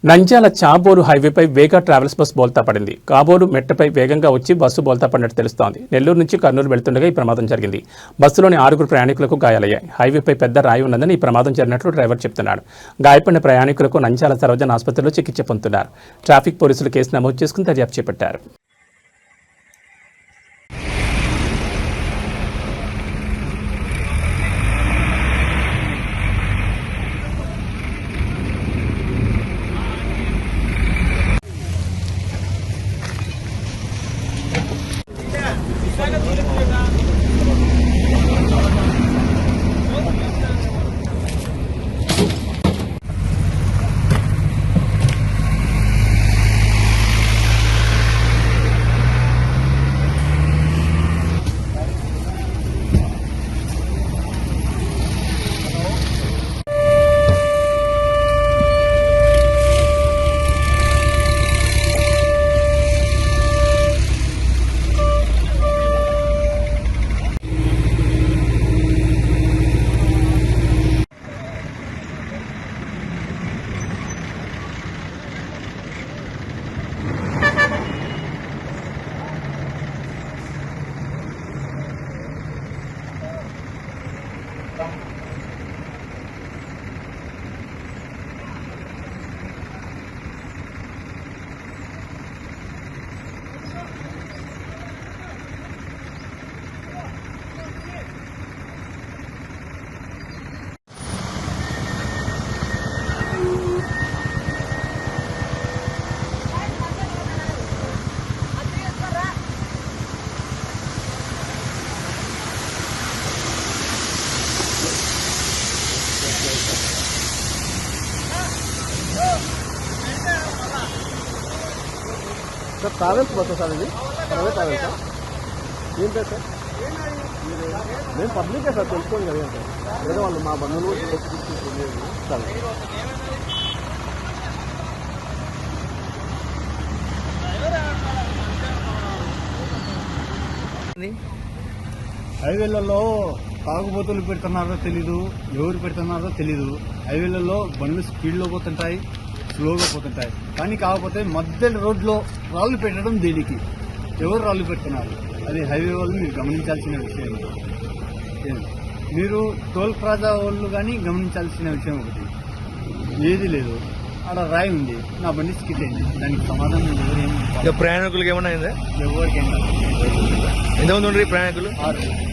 నంద్యాల చాబోరు హైవేపై వేగా travels bus బోల్తా పడింది. కాబోరు మెట్టపై వేగంగా వచ్చి బస్సు బోల్తా పడినట్టు తెలుస్తోంది. నెల్లూరు నుంచి కర్నూలు వెళ్తుండగా ఈ ప్రమాదం జరిగింది. బస్సులోని 6 ప్రయాణికులకు గాయాలయ్యాయి. హైవేపై పెద్ద రాయి ఉన్నదని ఈ ప్రమాదం జరిగినట్లు డ్రైవర్ చెప్తున్నాడు. గాయపడిన ప్రయాణికులకు నంద్యాల సర్వజన ఆసుపత్రిలో చికిత్స పొందుతున్నారు. ట్రాఫిక్ పోలీసులు కేసు నమోదు చేసుకుని దర్యాప్తు చేపట్టారు. సార్ ట్రావెల్స్ బస్సు సార్ ఇది ప్రైవేట్ ట్రావెల్సా ఏం పేరు సార్ మేము పబ్లికే సార్ తెలుసుకోండి కదా సార్ లేదా వాళ్ళు మా బంధువులు సార్ హైవేలలో తాగుబోతులు పెడుతున్నారో తెలీదు, ఎవరు పెడుతున్నారో తెలీదు. హైవేలలో బండ్లు స్పీడ్లో పోతుంటాయి, స్లోగా పోతుంటాయి. కానీ కాకపోతే మధ్య రోడ్లో రాళ్ళు పెట్టడం దేనికి? ఎవరు రాళ్ళు పెడుతున్నారు? అది హైవే వాళ్ళు మీరు గమనించాల్సిన విషయం. మీరు టోల్ ప్లాజా వాళ్ళు కానీ గమనించాల్సిన విషయం ఒకటి, ఏది లేదు ఆడ రాయి ఉంది, నా బండి స్కిట్ అయింది, దానికి సమాధానం ఎవరేం ప్రయాణికులకి ఏమన్నా అయిందా? ఎవరికైనా ఎంతమంది ఉండే ప్రయాణికులు? 6